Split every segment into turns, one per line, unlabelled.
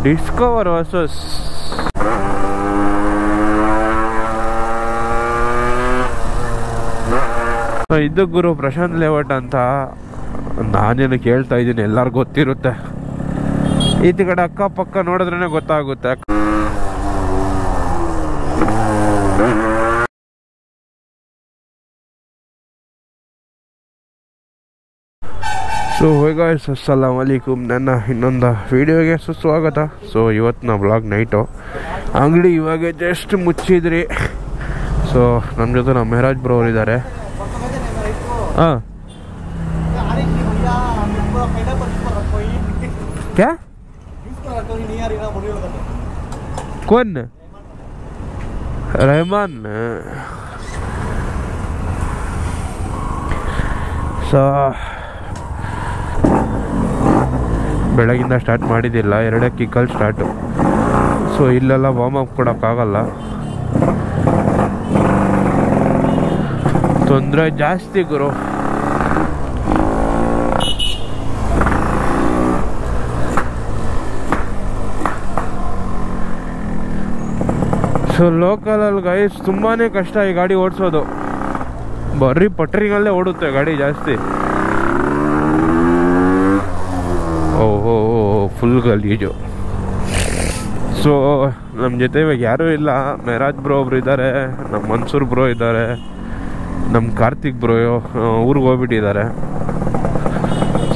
Discover versus ಇದು ಗುರು Prashant layout ಅಂತ. ನಾನೇನು ಕೇಳ್ತಾ ಇದ್ದೀನಿ, ಎಲ್ಲರಿಗೂ ಗೊತ್ತಿರುತ್ತೆ. ಈತ ಕಡೆ ಅಕ್ಕಪಕ್ಕ ನೋಡಿದ್ರೇ ಗೊತ್ತಾಗುತ್ತೆ. ಸೊ ಗೈಸ್, ಅಸ್ಸಲಾಮು ಅಲೈಕುಮ್. ನನ್ನ ಇನ್ನೊಂದು ವೀಡಿಯೋಗೆ ಸುಸ್ವಾಗತ. ಸೊ ಇವತ್ತು ನಾ ಬ್ಲಾಗ್ ನೈಟು. ಅಂಗಡಿ ಇವಾಗ ಜಸ್ಟ್ ಮುಚ್ಚಿದ್ರಿ. ಸೊ ನಮ್ಮ ಜೊತೆ ನಮ್ಮ ಮೆಹರಾಜ್ ಬ್ರೋ ಅವರು ಇದ್ದಾರೆ. ಹಾಂ, क्या कौन रहमान. ಸೊ ಬೆಳಗಿಂದ ಸ್ಟಾರ್ಟ್ ಮಾಡಿದ್ದಿಲ್ಲ, 2 ಕಿಕ್ಕಲ್ಲಿ ಸ್ಟಾರ್ಟು. ಸೊ ಇಲ್ಲೆಲ್ಲ ವಾರ್ಮ್ ಅಪ್ ಕೊಡೋಕ್ಕಾಗಲ್ಲ, ತೊಂದರೆ ಜಾಸ್ತಿ ಗುರು. ಸೊ ಲೋಕಲಲ್ಲಿ ಗೈಸ್ ತುಂಬಾ ಕಷ್ಟ ಈ ಗಾಡಿ ಓಡಿಸೋದು. ಬರೀ ಪಟ್ರಿಂಗಲ್ಲೇ ಓಡುತ್ತೆ ಗಾಡಿ ಜಾಸ್ತಿ. ಓಹೋ, ಫುಲ್ ಗಲೀಜು. ಸೊ ನಮ್ಮ ಜೊತೆ ಇವಾಗ ಯಾರೂ ಇಲ್ಲ. ಮೆಹರಾಜ್ ಬ್ರೋ ಒಬ್ರು ಇದ್ದಾರೆ, ನಮ್ಮ ಮನ್ಸೂರ್ ಬ್ರೋ ಇದ್ದಾರೆ, ನಮ್ಮ ಕಾರ್ತಿಕ್ ಬ್ರೋ ಊರಿಗೆ ಹೋಗ್ಬಿಟ್ಟಿದ್ದಾರೆ.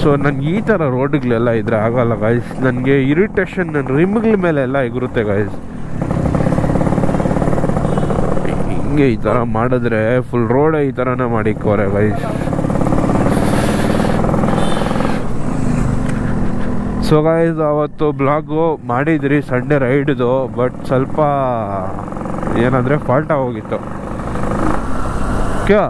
ಸೊ ನನಗೆ ಈ ಥರ ರೋಡ್ಗಳೆಲ್ಲ ಇದ್ರೆ ಆಗೋಲ್ಲ ಗೈಸ್. ನನಗೆ ಇರಿಟೇಷನ್ ನನ್ನ ರಿಮ್ಗಳ ಮೇಲೆ ಎಲ್ಲ ಎಗುರುತ್ತೆ ಗೈಸ್. ಹಿಂಗೆ ಈ ಥರ ಮಾಡಿದ್ರೆ ಫುಲ್ ರೋಡೇ ಈ ಥರನೇ ಮಾಡಿಕೋರೆ ಗೈಸ್. ಸೊ ಗೈಸ್, ಅವತ್ತು ಬ್ಲಾಗು ಮಾಡಿದ್ರಿ ಸಂಡೇ ರೈಡ್ದು, ಬಟ್ ಸ್ವಲ್ಪ ಏನಂದರೆ ಫಾಲ್ಟ್ ಆಗೋಗಿತ್ತು. ಕ್ಯಾ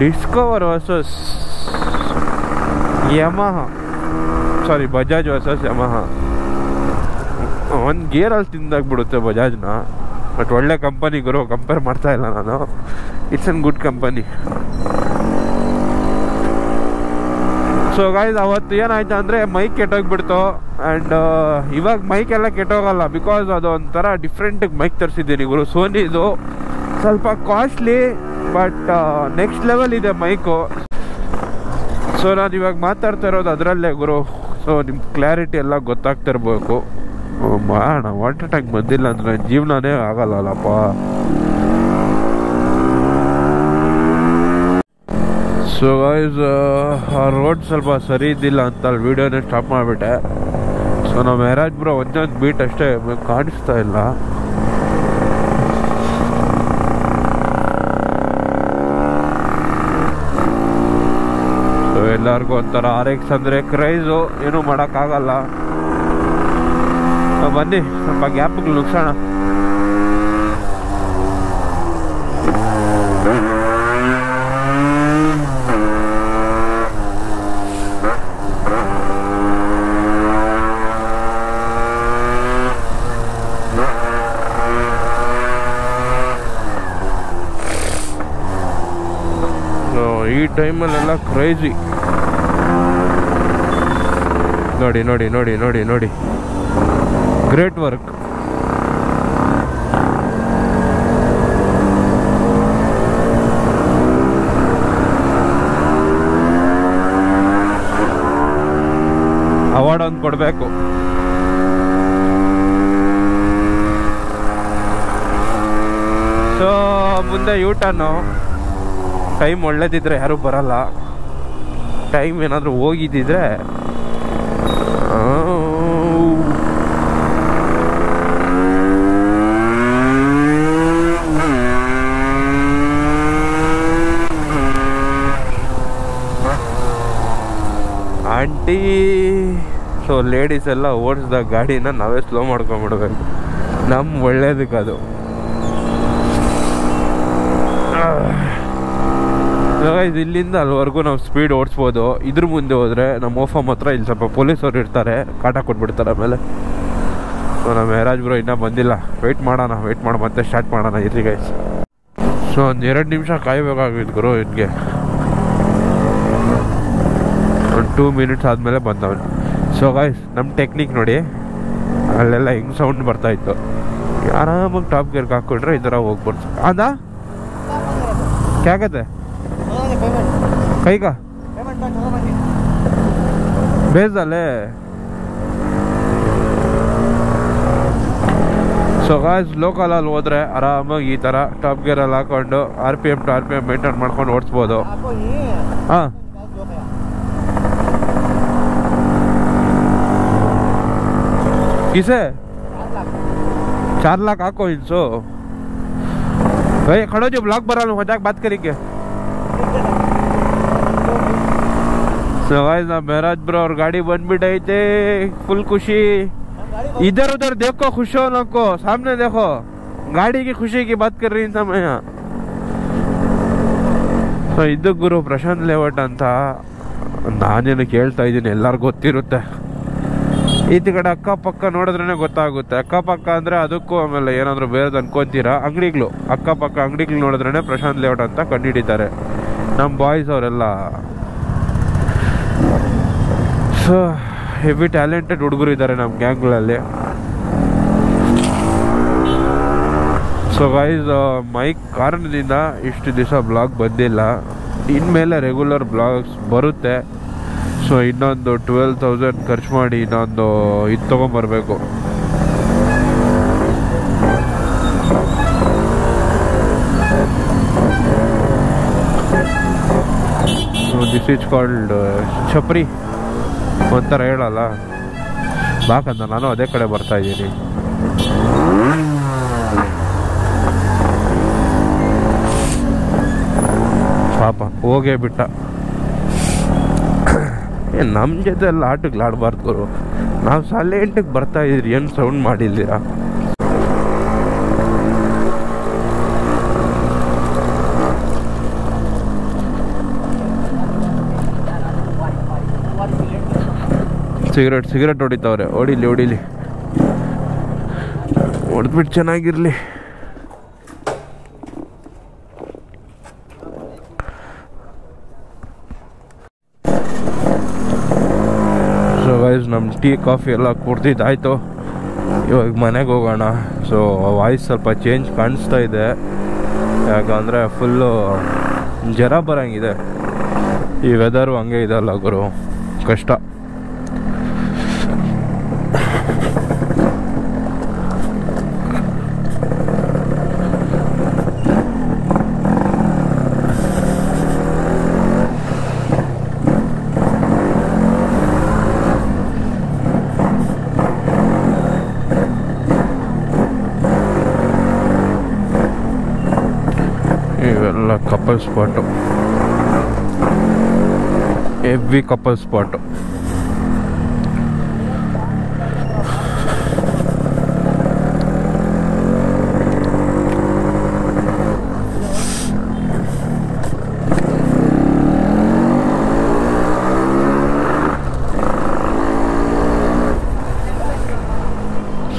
ಡಿಸ್ಕವರ್ ವರ್ಸಸ್ ಯಮಹ, ಸಾರಿ ಬಜಾಜ್ ವರ್ಸಸ್ ಯಮಹ. ಒಂದು ಗೇರಲ್ಲಿ ತಿಂದಾಗ್ಬಿಡುತ್ತೆ ಬಜಾಜ್ನ. ಬಟ್ ಒಳ್ಳೆ ಕಂಪನಿ ಗುರು, ಕಂಪೇರ್ ಮಾಡ್ತಾ ಇಲ್ಲ ನಾನು. It's an good company. So guys, ಅವತ್ತು ಏನಾಯ್ತು ಅಂದರೆ ಮೈಕ್ ಕೆಟ್ಟೋಗ್ಬಿಡ್ತು. ಆ್ಯಂಡ್ ಇವಾಗ ಮೈಕೆಲ್ಲ ಕೆಟ್ಟೋಗಲ್ಲ, ಬಿಕಾಸ್ ಅದು ಒಂಥರ ಡಿಫ್ರೆಂಟಿಗೆ ಮೈಕ್ ತರಿಸಿದ್ದೀನಿ ಗುರು. ಸೋನಿದು ಸ್ವಲ್ಪ ಕಾಸ್ಟ್ಲಿ, ಬಟ್ ನೆಕ್ಸ್ಟ್ ಲೆವೆಲ್ ಇದೆ ಮೈಕು. ಸೊ ನಾನು ಇವಾಗ ಮಾತಾಡ್ತಾ ಇರೋದು ಅದರಲ್ಲೇ ಗುರು. ಸೊ ನಿಮ್ಮ ಕ್ಲಾರಿಟಿ ಎಲ್ಲ ಗೊತ್ತಾಗ್ತಿರ್ಬೇಕು. ಮಾಡೋಣ, ವಾಟರ್ ಟ್ಯಾಂಕ್ ಬಂದಿಲ್ಲ ಅಂದರೆ ಜೀವನನೇ ಆಗಲ್ಲಪ್ಪ. ಸೊ ಗೈಸ್, ಆ ರೋಡ್ ಸ್ವಲ್ಪ ಸರಿ ಇದ್ದಿಲ್ಲ ಅಂತ ಅಲ್ಲಿ ವೀಡಿಯೋನೇ ಸ್ಟಾಪ್ ಮಾಡಿಬಿಟ್ಟೆ. ಸೊ ನಾವು ಮೆಹರಾಜ್ ಬ್ರೋ ಒಂದೊಂದು ಬೀಟ್ ಅಷ್ಟೇ ಕಾಣಿಸ್ತಾ ಇಲ್ಲ. ಎಲ್ಲರಿಗೂ ಒಂಥರ RX ಅಂದರೆ ಕ್ರೈಸು, ಏನೂ ಮಾಡೋಕ್ಕಾಗಲ್ಲ. ಬನ್ನಿ ಸ್ವಲ್ಪ ಗ್ಯಾಪ್ಗೆ ನುಗ್ಸೋಣ. ಈ ಟೈಮಲ್ಲೆಲ್ಲ ಕ್ರೇಜಿ. ನೋಡಿ ನೋಡಿ ನೋಡಿ ನೋಡಿ ನೋಡಿ, ಗ್ರೇಟ್ ವರ್ಕ್. ಅವಾರ್ಡ್ ಒಂದು ಕೊಡಬೇಕು. ಸೊ ಮುಂದೆ ಯೂಟರ್ನು. ಟೈಮ್ ಒಳ್ಳೇದಿದ್ರೆ ಯಾರೂ ಬರಲ್ಲ. ಟೈಮ್ ಏನಾದರೂ ಹೋಗಿದ್ದಿದ್ರೆ ಆಂಟಿ. ಸೊ ಲೇಡೀಸ್ ಎಲ್ಲ ಓಡಿಸಿದ ಗಾಡಿನ ನಾವೇ ಸ್ಲೋ ಮಾಡ್ಕೊಂಬಿಡ್ಬೇಕು, ನಮ್ಮ ಒಳ್ಳೇದಕ್ಕೆ ಅದು. ಇಲ್ಲಿಂದ ಅಲ್ಲಿವರೆಗೂ ನಾವು ಸ್ಪೀಡ್ ಓಡಿಸ್ಬೋದು. ಇದ್ರ ಮುಂದೆ ಹೋದರೆ ನಮ್ಮ ಓಫಮ್ ಹತ್ರ ಇಲ್ಲಿ ಸ್ವಲ್ಪ ಪೊಲೀಸವ್ರು ಇರ್ತಾರೆ, ಕಾಟ ಕೊಟ್ಬಿಡ್ತಾರೆ ಆಮೇಲೆ. ಸೊ ನಮ್ಮ ಮೆಹರಾಜ್ ಬ್ರೋ ಇನ್ನೂ ಬಂದಿಲ್ಲ, ವೆಯ್ಟ್ ಮಾಡೋಣ, ವೆಯ್ಟ್ ಮಾಡಿ ಮತ್ತೆ ಸ್ಟಾರ್ಟ್ ಮಾಡೋಣ. ಇರ್ರಿ ಗೈಸ್. ಸೊ ಒಂದು 2 ನಿಮಿಷ ಕಾಯ್ಬೇಕಾಗಿತ್ತು ಗುರು ಇದಕ್ಕೆ. ಒಂದು 2 ಮಿನಿಟ್ಸ್ ಆದಮೇಲೆ ಬಂದವನು. ಸೊ ಗಾಯ್ಸ್ ನಮ್ಮ ಟೆಕ್ನಿಕ್ ನೋಡಿ, ಅಲ್ಲೆಲ್ಲ ಹೆಂಗೆ ಸೌಂಡ್ ಬರ್ತಾಯಿತ್ತು. ಆರಾಮಾಗಿ ಟಾಪ್ ಗೇರ್ಗೆ ಹಾಕ್ಕೊಂಡ್ರೆ ಈ ಥರ ಹೋಗ್ಬೋದು. ಅದಾ ಕ್ಯಾಗತ್ತೆ ಕೈಗ ಬೇಜಲ್ಲೇ. ಸೊ ಗಾಯ್ಸ್ ಲೋಕಲಲ್ಲಿ ಹೋದರೆ ಆರಾಮಾಗಿ ಈ ಥರ ಟಾಪ್ ಗೇರಲ್ಲಿ ಹಾಕೊಂಡು RPM ಟು RPM ಮೇಂಟೈನ್ ಮಾಡ್ಕೊಂಡು ಓಡಿಸ್ಬೋದು. ಹಾಂ किसे 4 लाख आपको इनसो भाई खड़ो जो ब्लॉग बना लो मजाक बात करेंगे. सो गाइस ना मेराज ब्रो और गाड़ी बन भी रही थे, फुल खुशी. इधर उधर देखो, खुश हो ना को सामने देखो, गाड़ी की खुशी की बात कर रही समय यहाँ. ಸೊ ಇದು ಗುರು ಪ್ರಶಾಂತ್ ಲೇಔಟ್ ಅಂತ ನಾನೇನು ಕೇಳ್ತಾ ಇದ್ದೀನಿ, ಎಲ್ಲರಿಗೂ ಗೊತ್ತಿರುತ್ತೆ. ಈ ಕಡೆ ಅಕ್ಕಪಕ್ಕ ನೋಡಿದ್ರೇ ಗೊತ್ತಾಗುತ್ತೆ. ಅಕ್ಕಪಕ್ಕ ಅಂದರೆ ಅದಕ್ಕೂ ಆಮೇಲೆ ಏನಾದರೂ ಬೇರೆದು ಅನ್ಕೊತೀರಾ, ಅಂಗಡಿಗಳು ಅಕ್ಕಪಕ್ಕ ಅಂಗಡಿಗಳು ನೋಡಿದ್ರೇ ಪ್ರಶಾಂತ್ ಲೇಔಟ್ ಅಂತ ಕಂಡುಹಿಡಿತಾರೆ ನಮ್ಮ ಬಾಯ್ಸ್ ಅವರೆಲ್ಲ. ಸೊ ಹೆವಿ ಟ್ಯಾಲೆಂಟೆಡ್ ಹುಡುಗರು ಇದ್ದಾರೆ ನಮ್ಮ ಗ್ಯಾಂಗ್ಗಳಲ್ಲಿ. ಸೊ ಗೈಸ್ ಮೈಕ್ ಕಾರಣದಿಂದ ಇಷ್ಟು ದಿವಸ ಬ್ಲಾಗ್ ಬಂದಿಲ್ಲ, ಇನ್ಮೇಲೆ ರೆಗ್ಯುಲರ್ ಬ್ಲಾಗ್ಸ್ ಬರುತ್ತೆ. ಸೊ ಇನ್ನೊಂದು 12,000 ಖರ್ಚು ಮಾಡಿ ಇನ್ನೊಂದು ಇದು ತೊಗೊಂಬರ್ಬೇಕು. ಸೊ ದಿಸ್ ಈಸ್ ಕಾಲ್ಡ್ ಛಪ್ರಿ ಒಂಥರ ಹೇಳಲ್ಲ, ಬಾಕಂದ ನಾನು ಅದೇ ಕಡೆ ಬರ್ತಾ ಇದ್ದೀನಿ. ಪಾಪ ಹೋಗೇ ಬಿಟ್ಟ. ನಮ್ಮ ಜೊತೆ ಎಲ್ಲ ಆಟಕ್ಕೆ ಆಡಬಾರ್ದು ಗುರು, ನಾವು ಸೈಲೆಂಟಿಗೆ ಬರ್ತಾ ಇದ್ರಿ, ಏನು ಸೌಂಡ್ ಮಾಡಿದ್ದೀರಾ. ಸಿಗರೇಟ್ ಹೊಡಿತಾವ್ರೆ, ಹೊಡಿಲಿ ಹೊಡೆದ್ಬಿಟ್ಟು ಚೆನ್ನಾಗಿರ್ಲಿ. ಸೊ ಗೈಸ್ ನಮ್ಮ ಟೀ ಕಾಫಿ ಎಲ್ಲ ಕುಡ್ದಿದ್ದಾಯ್ತು, ಇವಾಗ ಮನೆಗೆ ಹೋಗೋಣ. ಸೊ ವಾಯ್ಸ್ ಸ್ವಲ್ಪ ಚೇಂಜ್ ಕಾಣಿಸ್ತಾ ಇದೆ, ಯಾಕಂದರೆ ಫುಲ್ಲು ಜ್ವರ ಬರೋಂಗಿದೆ. ಈ ವೆದರು ಹಂಗೆ ಇದೆಲ್ಲ ಗುರು, ಕಷ್ಟ. ಇವೆಲ್ಲ couple spot, heavy couple spot.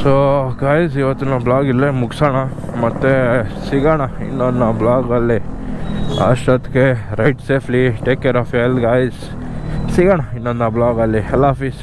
So guys ಇವತ್ತಿನ ಬ್ಲಾಗ್ ಇಲ್ಲೇ ಮುಗಿಸೋಣ, ಮತ್ತೆ ಸಿಗೋಣ ಇನ್ನೊಂದು ಬ್ಲಾಗಲ್ಲಿ. ಅಷ್ಟೊತ್ತಿಗೆ right safely, take care of health guys. ಸಿಗೋಣ ಇನ್ನೊಂದು ಬ್ಲಾಗಲ್ಲಿ. ಅಲ್ಲ ಆಫೀಸ್.